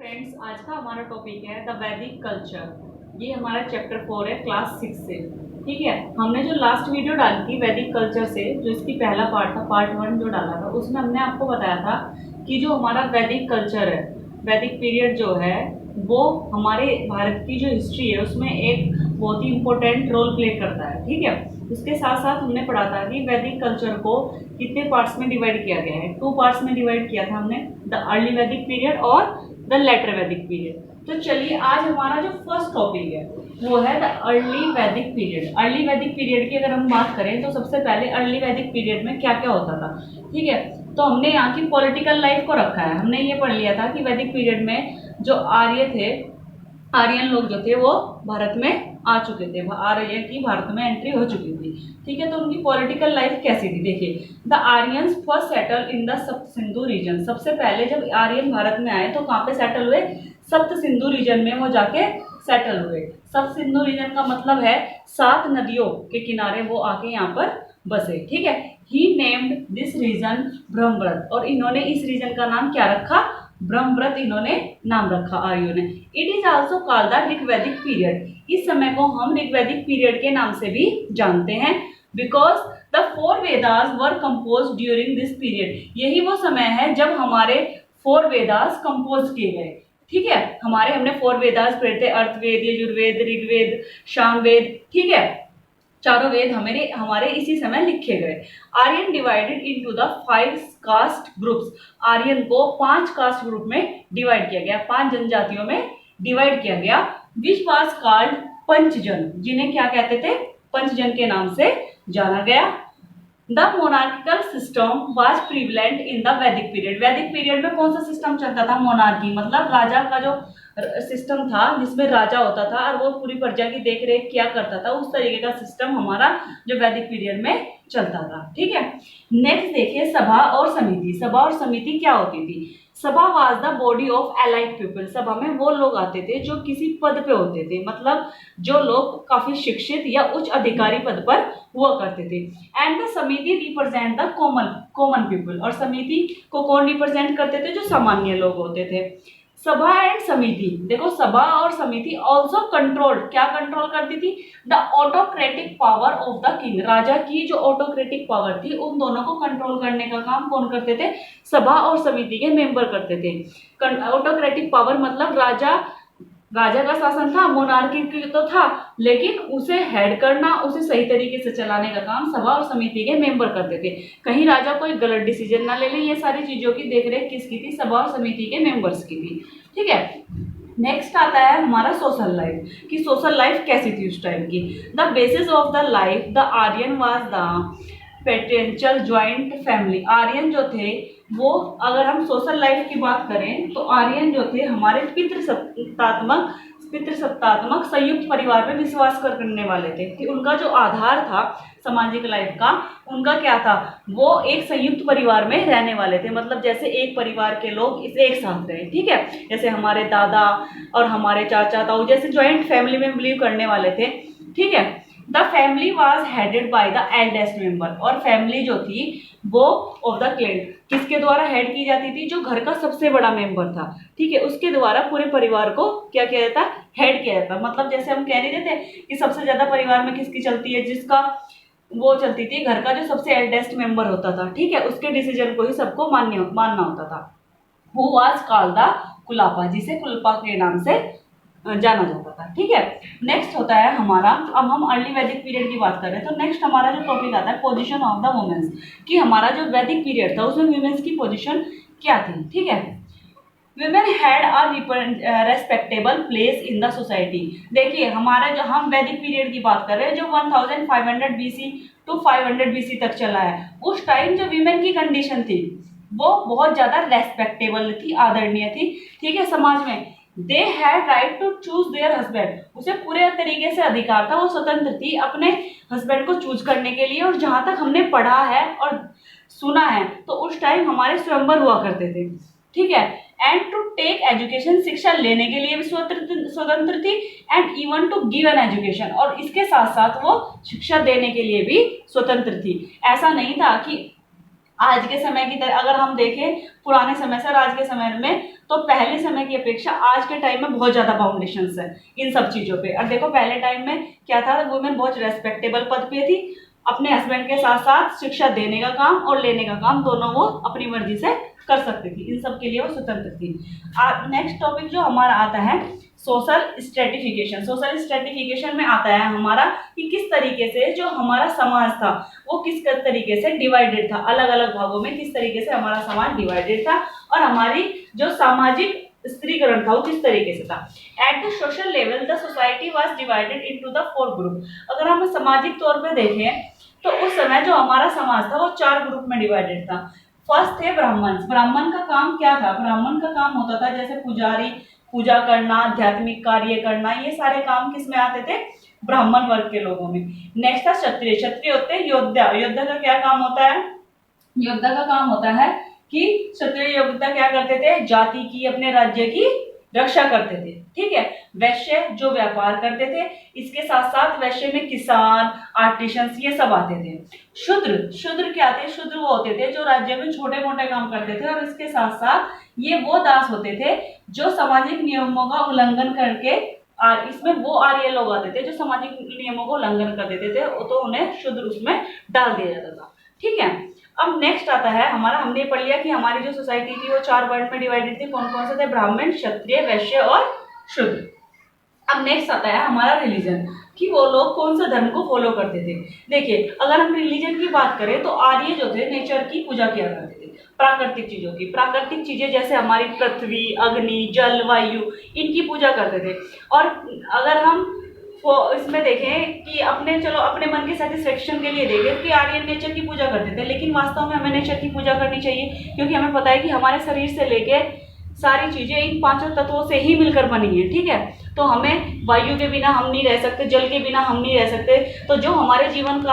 Friends, आज का हमारा टॉपिक है द वैदिक कल्चर। ये हमारा चैप्टर 4 है क्लास 6 से। ठीक है, हमने जो लास्ट वीडियो डाली थी वैदिक कल्चर से, जो इसकी पहला पार्ट था, पार्ट 1 जो डाला था, उसमें हमने आपको बताया था कि जो हमारा वैदिक कल्चर है, वैदिक पीरियड जो है, वो हमारे भारत की जो हिस्ट्री है उसमें एक बहुत ही इंपॉर्टेंट रोल प्ले करता है। ठीक है, उसके साथ साथ हमने पढ़ा था कि वैदिक कल्चर को कितने पार्ट्स में डिवाइड किया गया है। 2 पार्ट्स में डिवाइड किया था हमने, द अर्ली वैदिक पीरियड और द लेटर वैदिक पीरियड। तो चलिए, आज हमारा जो फर्स्ट टॉपिक है वो है द अर्ली वैदिक पीरियड। अर्ली वैदिक पीरियड की अगर हम बात करें तो सबसे पहले अर्ली वैदिक पीरियड में क्या क्या होता था। ठीक है, तो हमने यहाँ की पॉलिटिकल लाइफ को रखा है। हमने ये पढ़ लिया था कि वैदिक पीरियड में जो आर्य थे, आर्यन लोग जो थे वो भारत में आ चुके थे, आर्य की भारत में एंट्री हो चुकी थी। ठीक है, तो उनकी पॉलिटिकल लाइफ कैसी थी देखिए। The Aryans first settle in the सप्त सिंधु रीजन। सबसे पहले जब आर्यन भारत में आए तो कहाँ पे सेटल हुए? सप्त सिंधु रीजन में वो जाके सेटल हुए। सप्त सिंधु रीजन का मतलब है 7 नदियों के किनारे वो आके यहाँ पर बसे। ठीक है, ही नेम्ड दिस रीजन ब्रह्मव्रत, और इन्होंने इस रीजन का नाम क्या रखा? ब्रह्मव्रत इन्होंने नाम रखा आर्यों ने। It is also called the Rigvedic period. इस समय को हम ऋग्वैदिक पीरियड के नाम से भी जानते हैं, because the 4 Vedas were compose during this period. यही वो समय है जब हमारे 4 वेदास कंपोज किए गए। ठीक है, हमने 4 वेदास पढ़े थे, अर्थवेद, यजुर्वेद, ऋग्वेद, सामवेद। ठीक है, चारों वेद हमारे इसी समय लिखे गए। Aryan divided into the 5 caste groups. Aryan को 5 कास्ट ग्रुप में डिवाइड किया गया, 5 जनजातियों में डिवाइड किया गया। विच वाज कॉल्ड पंचजन, जिन्हें क्या कहते थे? पंचजन के नाम से जाना गया। The monarchical system was prevalent in the वैदिक पीरियड। वैदिक पीरियड में कौन सा सिस्टम चलता था? मोनार्की, मतलब राजा का जो सिस्टम था, जिसमें राजा होता था और वो पूरी प्रजा की देख रेख क्या करता था, उस तरीके का सिस्टम हमारा जो वैदिक पीरियड में चलता था। ठीक है, नेक्स्ट देखिए सभा और समिति। सभा और समिति क्या होती थी? Sabha was the body of elite people. सभा में वो लोग आते थे जो किसी पद पे होते थे, मतलब जो लोग काफी शिक्षित या उच्च अधिकारी पद पर हुआ करते थे। एंड द समिति रिप्रेजेंट द कॉमन पीपल। और समिति को कौन रिप्रेजेंट करते थे? जो सामान्य लोग होते थे। सभा एंड समिति, देखो सभा और समिति ऑल्सो कंट्रोल, क्या कंट्रोल करती थी? The autocratic power of the king. राजा की जो ऑटोक्रेटिक पावर थी, उन दोनों को कंट्रोल करने का काम कौन करते थे? सभा और समिति के मेंबर करते थे। ऑटोक्रेटिक पावर मतलब राजा का शासन था, मोनार्की तो था, लेकिन उसे हेड करना, उसे सही तरीके से चलाने का काम सभा और समिति के मेंबर करते थे। कहीं राजा कोई गलत डिसीजन ना ले ले, ये सारी चीजों की देखरेख किसकी थी? सभा और समिति के मेंबर्स की थी। ठीक है, नेक्स्ट आता है हमारा सोशल लाइफ, कि सोशल लाइफ कैसी थी उस टाइम की। The basis of the life the Aryan was the potential joint family. Aryan जो थे वो, अगर हम सोशल लाइफ की बात करें तो आर्यन जो थे हमारे पितृसत्तात्मक संयुक्त परिवार में विश्वास करने वाले थे। कि उनका जो आधार था सामाजिक लाइफ का, उनका क्या था? वो एक संयुक्त परिवार में रहने वाले थे, मतलब जैसे एक परिवार के लोग इस एक साथ रहे। ठीक है, जैसे हमारे दादा और हमारे चाचा ताऊ जैसे ज्वाइंट फैमिली में बिलीव करने वाले थे। ठीक है, the family was headed by the eldest member. और फैमिली जो थी वो ऑफ द क्लैन किसके द्वारा हेड की जाती थी? जो घर का सबसे बड़ा मेंबर था। ठीक है, उसके द्वारा पूरे परिवार को क्या किया जाता? हेड किया जाता। मतलब जैसे हम कह रहे थे कि सबसे ज्यादा परिवार में किसकी चलती है? जिसका वो चलती थी, घर का जो सबसे एल्डेस्ट मेंबर होता था। ठीक है, उसके डिसीजन को ही सबको मानना होता था। हु वाज कॉल्ड द कुलापा, जिसे कुलपा के नाम से जाना जाता था। ठीक है, नेक्स्ट होता है हमारा, अब हम अर्ली वैदिक पीरियड की बात कर रहे हैं, तो नेक्स्ट हमारा जो टॉपिक आता है पोजीशन ऑफ द वुमेन्स, कि हमारा जो वैदिक पीरियड था उसमें वुमेन्स की पोजीशन क्या थी। ठीक है, women had a respectable place in the society. देखिए, हमारा जो हम वैदिक पीरियड की बात कर रहे हैं जो 1500 BC टू 500 BC तक चला है, उस टाइम जो वीमेन की कंडीशन थी वो बहुत ज्यादा रेस्पेक्टेबल थी, आदरणीय थी। ठीक है, समाज में they had right to choose their husband. उसे पूरे तरीके से अधिकार था, वो स्वतंत्र थी अपने हस्बैंड को चूज करने के लिए। और जहां तक हमने पढ़ा है और सुना है तो उस टाइम हमारे स्वयंवर हुआ करते थे। ठीक है, एंड टू टेक एजुकेशन, शिक्षा लेने के लिए भी स्वतंत्र थी, and even to give an education, और इसके साथ साथ वो शिक्षा देने के लिए भी स्वतंत्र थी। ऐसा नहीं था कि आज के समय की तरह, अगर हम देखें पुराने समय से और आज के समय में, तो पहले समय की अपेक्षा आज के टाइम में बहुत ज्यादा बाउंडेशंस है इन सब चीजों पे। और देखो पहले टाइम में क्या था, वुमेन बहुत रेस्पेक्टेबल पद पे थी, अपने हस्बैंड के साथ साथ शिक्षा देने का काम और लेने का काम दोनों वो अपनी मर्जी से कर सकती थी, इन सब के लिए वो स्वतंत्र थी। नेक्स्ट टॉपिक जो हमारा आता है सोशल स्ट्रेटिफिकेशन। सोशल स्ट्रेटिफिकेशन में आता है हमारा कि किस तरीके से जो हमारा समाज था वो किस तरीके से डिवाइडेड था, अलग अलग भागों में किस तरीके से हमारा समाज डिवाइडेड था, और हमारी जो सामाजिक स्त्रीकरण था वो किस तरीके से था। At the social level the society was divided into the 4 group. अगर हम सामाजिक तौर पे देखें तो उस समय जो हमारा समाज था वो 4 ग्रुप में डिवाइडेड था। फर्स्ट थे ब्राह्मण। ब्राह्मण का काम क्या था, ब्राह्मण का काम होता था जैसे पुजारी, पूजा करना, आध्यात्मिक कार्य करना, ये सारे काम किस में आते थे, ब्राह्मण वर्ग के लोगों में। नेक्स्ट था क्षत्रिय। क्षत्रिय होते हैं योद्धा। योद्धा का क्या काम होता है, योद्धा का काम होता है कि क्षत्रिय योद्धा क्या करते थे, जाति की, अपने राज्य की रक्षा करते थे, ठीक है। वैश्य जो व्यापार करते थे, इसके साथ साथ वैश्य में किसान, आर्टिशंस, ये सब आते थे। शूद्र, शूद्र क्या थे, शूद्र वो होते थे जो राज्य में छोटे मोटे काम करते थे, और इसके साथ साथ ये वो दास होते थे जो सामाजिक नियमों का उल्लंघन करके, और इसमें वो आर्य लोग आते थे जो सामाजिक नियमों को उल्लंघन कर देते थे, तो उन्हें शूद्र उसमें डाल दिया जाता था, ठीक है। अब नेक्स्ट आता है हमारा, हमने पढ़ लिया कि हमारी जो सोसाइटी थी वो 4 वर्ग में डिवाइडेड थी। कौन कौन से थे, ब्राह्मण, क्षत्रिय, वैश्य और शूद्र। अब नेक्स्ट आता है हमारा रिलीजन, कि वो लोग कौन सा धर्म को फॉलो करते थे। देखिए अगर हम रिलीजन की बात करें तो आर्य जो थे नेचर की पूजा किया करते थे, प्राकृतिक चीजों की। प्राकृतिक चीजें जैसे हमारी पृथ्वी, अग्नि, जल, वायु, इनकी पूजा करते थे। और अगर हम इसमें देखें कि अपने मन के सेटिस्फेक्शन के लिए देखें कि आर्यन नेचर की पूजा करते थे, लेकिन वास्तव में हमें नेचर की पूजा करनी चाहिए, क्योंकि हमें पता है कि हमारे शरीर से लेके सारी चीजें इन 5 तत्वों से ही मिलकर बनी है, ठीक है। तो हमें वायु के बिना हम नहीं रह सकते, जल के बिना हम नहीं रह सकते। तो जो हमारे जीवन का